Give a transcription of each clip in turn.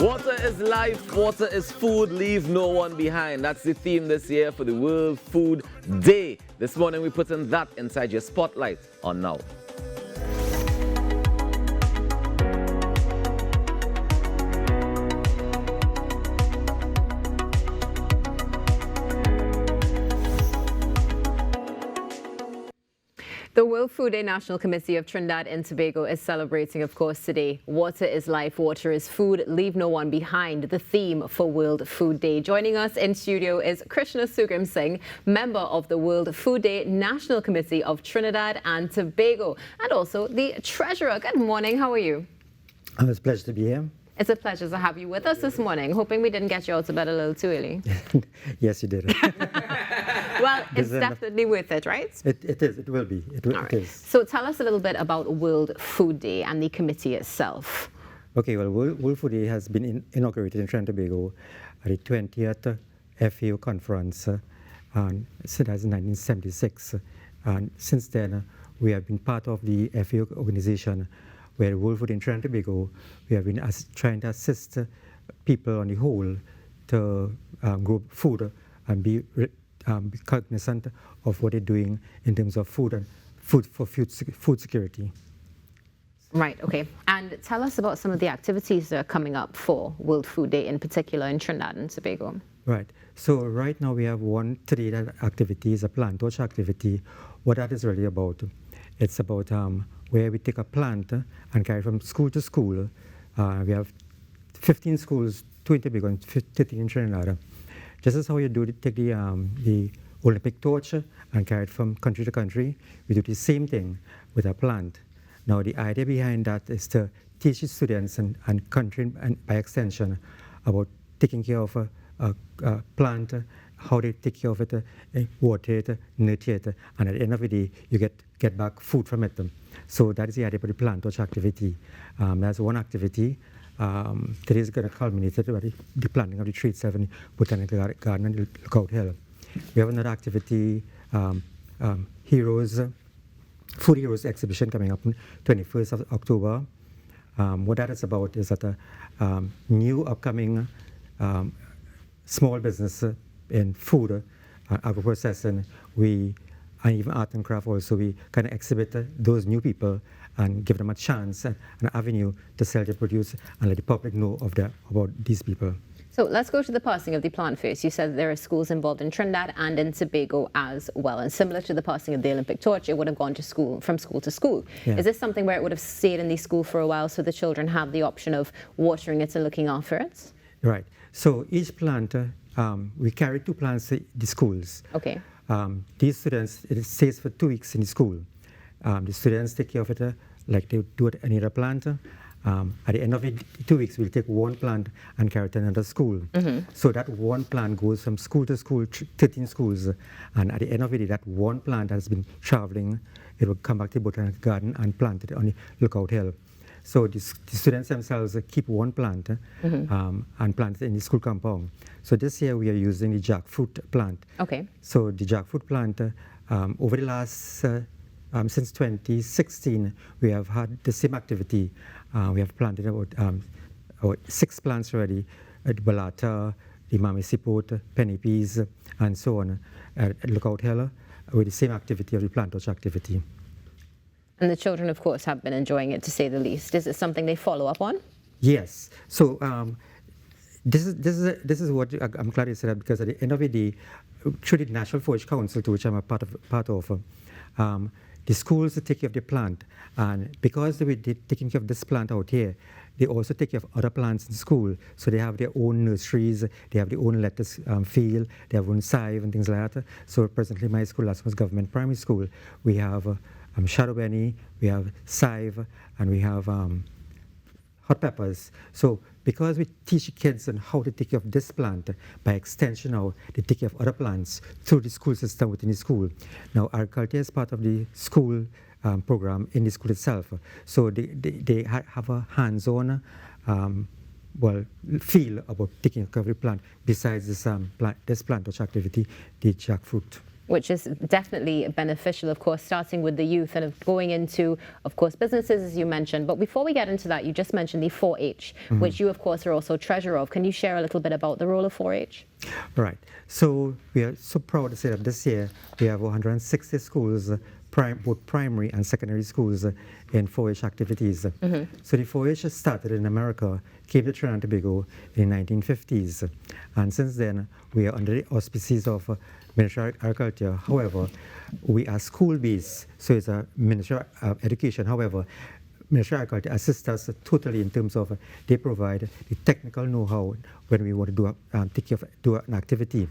Water is life, water is food, leave no one behind. That's the theme this year for the World Food Day. This morning we're putting that inside your spotlight on Now. The World Food Day National Committee of Trinidad and Tobago is celebrating, of course, today. Water is life, water is food, leave no one behind, the theme for World Food Day. Joining us in studio is Krishna Sugrim Singh, member of the World Food Day National Committee of Trinidad and Tobago, and also the treasurer. Good morning, how are you? It's a pleasure to be here. It's a pleasure to have you with us this morning. Hoping we didn't get you out to bed a little too early. Yes, you did. Well, it's definitely worth it, right? It is. It will be. It is. So tell us a little bit about World Food Day and the committee itself. Okay, well, World Food Day has been inaugurated in Trinidad and Tobago at the 20th FAO conference, so that's in 1976. And since then, we have been part of the FAO organization, where World Food in Trinidad and Tobago, we have been trying to assist people on the whole to grow food and be cognizant of what they're doing in terms of food and food security. Right, okay. And tell us about some of the activities that are coming up for World Food Day, in particular in Trinidad and Tobago. Right. So right now we have one today that activity is a plant touch activity. What that is really about, it's about where we take a plant and carry from school to school. We have 15 schools, 2 in Tobago and 13 in Trinidad. Just as how you do take the Olympic torch and carry it from country to country, we do the same thing with a plant. Now the idea behind that is to teach the students and country and by extension about taking care of a plant, how they take care of it, water it, nurture it, and at the end of the day, you get back food from it. So that is the idea for the plant touch activity. That's one activity. Today is going to culminate with the planting of the tree itself in the Botanical Garden and Lookout Hill. We have another activity, Food Heroes exhibition coming up on 21st of October. What that is about is that a new upcoming small business in food, agro-processing, and even art and craft also, we kind of exhibit those new people and give them a chance and an avenue to sell their produce and let the public know about these people. So let's go to the passing of the plant first. You said there are schools involved in Trinidad and in Tobago as well. And similar to the passing of the Olympic torch, it would have gone to school, from school to school. Yeah. Is this something where it would have stayed in the school for a while so the children have the option of watering it and looking after it? Right. So each plant, we carry 2 plants to the schools. Okay. These students, it stays for 2 weeks in the school. The students take care of it like they do at any other plant. At the end of the 2 weeks, we'll take one plant and carry it to another school. Mm-hmm. So that one plant goes from school to school, 13 schools. And at the end of the day, that one plant has been traveling. It will come back to the Botanical Garden and plant it on the Lookout Hill. So the students themselves keep one plant and plant it in the school compound. So this year we are using the jackfruit plant. Okay. So the jackfruit plant, over the last, since 2016, we have had the same activity. We have planted about 6 plants already, at Balata, the Mamisipot, penny peas, and so on, at Lookout Hill, with the same activity of the plant touch activity. And the children, of course, have been enjoying it, to say the least. Is it something they follow up on? Yes. So this is what I'm glad you said that, because at the end of the day, through the National Forage Council, to which I'm a part of, the schools take care of the plant, and because they're taking care of this plant out here, they also take care of other plants in school. So they have their own nurseries, they have their own lettuce field, they have their own scythe and things like that. So presently, my school, Las Vegas Government Primary School, we have shadow benny, we have scythe, and we have hot peppers. So because we teach kids on how to take care of this plant, by extension now they take care of other plants through the school system within the school. Now agriculture is part of the school program in the school itself. So they have a hands-on feel about taking care of the plant besides this plant touch activity, the jackfruit. which is definitely beneficial, of course, starting with the youth and going into, of course, businesses, as you mentioned. But before we get into that, you just mentioned the 4-H, which you, of course, are also treasurer of. Can you share a little bit about the role of 4-H? Right. So we are so proud to say that this year we have 160 schools, both primary and secondary schools in 4-H activities. So the 4-H started in America, came to Trinidad and Tobago in the 1950s. And since then, we are under the auspices of Ministry of Agriculture. However, we are school-based, so it's a Ministry of Education. However, Ministry of Agriculture assists us totally in terms of they provide the technical know-how when we want to do an activity.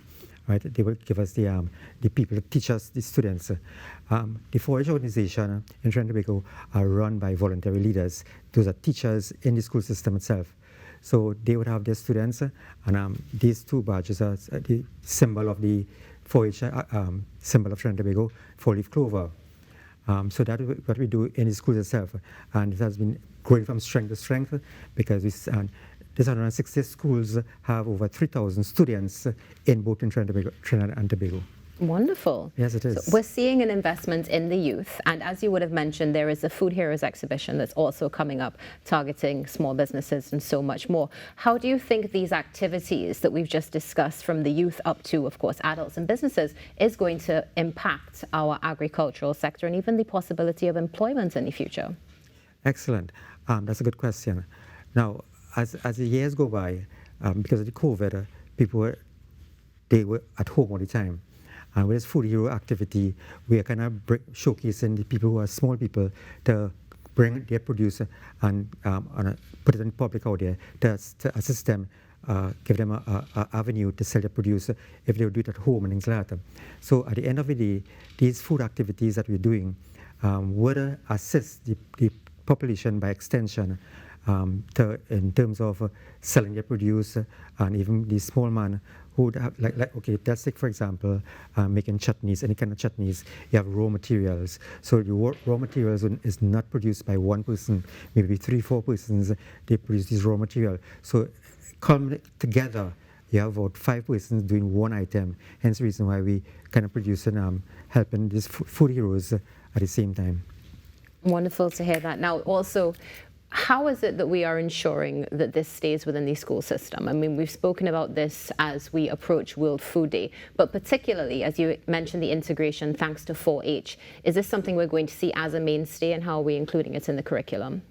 Right? They will give us the people to teach us, the students. The 4-H organization in Trinidad and Tobago are run by voluntary leaders. Those are teachers in the school system itself. So they would have their students, and these two badges are the symbol of the 4-H symbol of Trinidad and Tobago, 4-leaf clover. So that's what we do in the school itself, and it has been growing from strength to strength because these 160 schools have over 3,000 students in both in Trinidad and Tobago. Wonderful. Yes, it is. So we're seeing an investment in the youth, and as you would have mentioned, there is a Food Heroes exhibition that's also coming up, targeting small businesses and so much more. How do you think these activities that we've just discussed, from the youth up to, of course, adults and businesses, is going to impact our agricultural sector and even the possibility of employment in the future? Excellent. That's a good question. Now, as the years go by, because of the COVID, they were at home all the time. And with this Food Hero activity, we are kind of showcasing the people who are small people to bring their produce and put it in public out there to assist them, give them an avenue to sell their produce if they would do it at home and things like that. So at the end of the day, these food activities that we're doing would assist the population by extension in terms of selling their produce, and even the small man who would have, okay, let's take, for example, making chutneys, any kind of chutneys, you have raw materials. So the raw materials is not produced by one person, maybe 3-4 persons, they produce this raw material. So come together, you have about 5 persons doing one item, hence the reason why we kind of produce and helping these food heroes at the same time. Wonderful to hear that. Now, also, how is it that we are ensuring that this stays within the school system? I mean, we've spoken about this as we approach World Food Day, but particularly, as you mentioned, the integration thanks to 4-H. Is this something we're going to see as a mainstay, and how are we including it in the curriculum?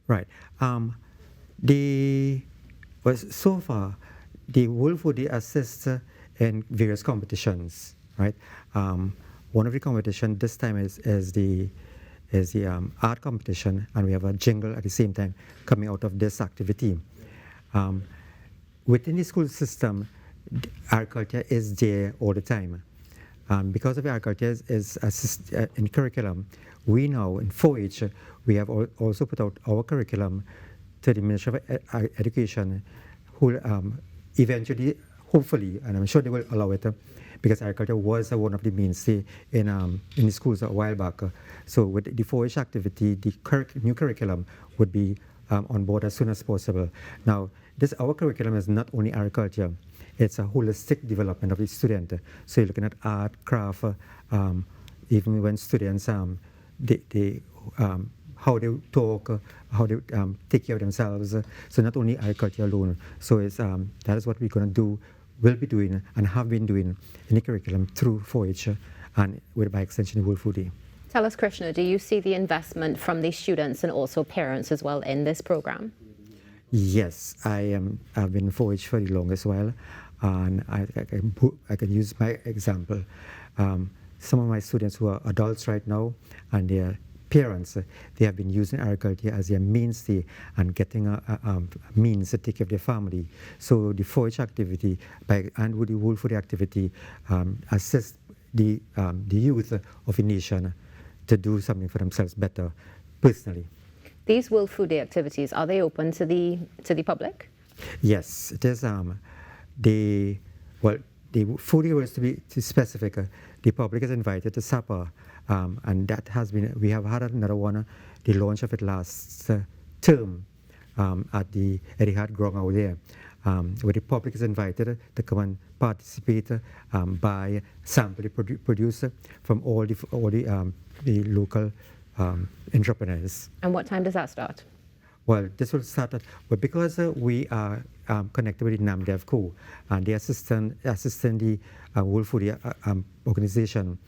Right. So far, the World Food Day assists in various competitions, right? One of the competitions this time is the art competition, and we have a jingle at the same time coming out of this activity. Within the school system, agriculture is there all the time. Because of agriculture is in curriculum, we now in 4-H, we have also put out our curriculum to the Ministry of Education, who eventually, hopefully, and I'm sure they will allow it, because agriculture was one of the mainstay in the schools a while back. So with the 4-H activity, the new curriculum would be on board as soon as possible. Now, our curriculum is not only agriculture, it's a holistic development of the student. So you're looking at art, craft, even when students, how they talk, how they take care of themselves. So not only agriculture alone. So that is what we're going to do, will be doing, and have been doing in the curriculum through 4-H, and by extension the World Food Day. Tell us, Krishna, do you see the investment from the students and also parents as well in this program? Yes, I've been in 4-H for the longest while, and I can use my example. Some of my students who are adults right now, and their parents, they have been using agriculture as their mainstay and getting a means to take care of their family. So the 4-H activity and with the World Food Day activity assists the youth of a nation to do something for themselves better personally. These World Food Day activities, are they open to the public? Yes, it is. The Food Day was to be specific. The public is invited to supper. And that has been, we have had another one, the launch of it last term at the Etihad Ground out there. where the public is invited to come and participate, buy, sample, produce from all the local entrepreneurs. And what time does that start? Well, this will start at, well, because we are connected with the NAMDEVCO and the assistant the World Food organization,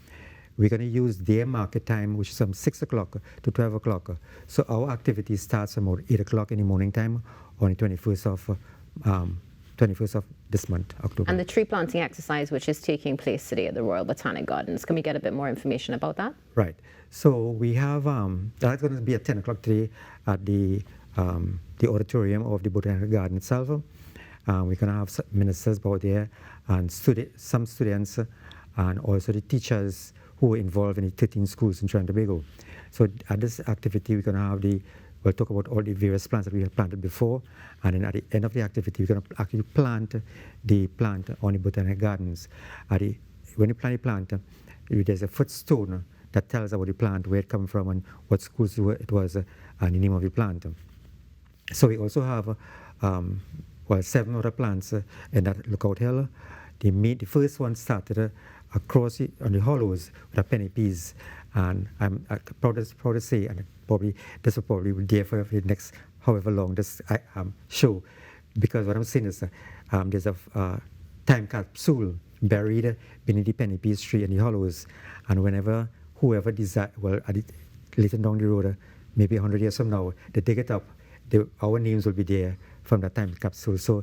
we're going to use their market time, which is from 6 o'clock to 12 o'clock. So our activity starts from about 8 o'clock in the morning time on the 21st of this month, October. And the tree planting exercise, which is taking place today at the Royal Botanic Gardens, can we get a bit more information about that? Right. So we have, that's going to be at 10 o'clock today at the auditorium of the Botanic Garden itself. We're going to have ministers out there and some students and also the teachers who are involved in the 13 schools in Trinidad and Tobago. So at this activity, we're going to have we'll talk about all the various plants that we have planted before, and then at the end of the activity, we're going to actually plant the plant on the Botanic Gardens. When you plant the plant, there's a footstone that tells about the plant, where it comes from, and what schools it was, and the name of the plant. So we also have 7 other plants in that lookout hill. The first one started across on the hollows with a penny piece, and I'm proud to say, and this will probably be there for the next however long this show, because what I'm saying is there's a time capsule buried beneath the penny piece tree in the hollows, and whoever desire, later down the road, maybe 100 years from now, they dig it up, our names will be there from that time capsule. So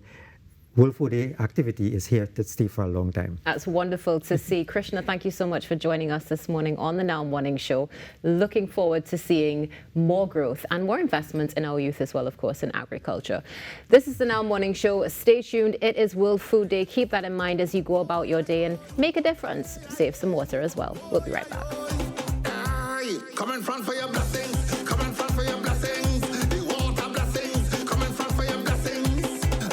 World Food Day activity is here to stay for a long time. That's wonderful to see. Krishna, thank you so much for joining us this morning on the Now Morning Show. Looking forward to seeing more growth and more investment in our youth as well, of course, in agriculture. This is the Now Morning Show. Stay tuned. It is World Food Day. Keep that in mind as you go about your day and make a difference. Save some water as well. We'll be right back. Come in front for your blessing.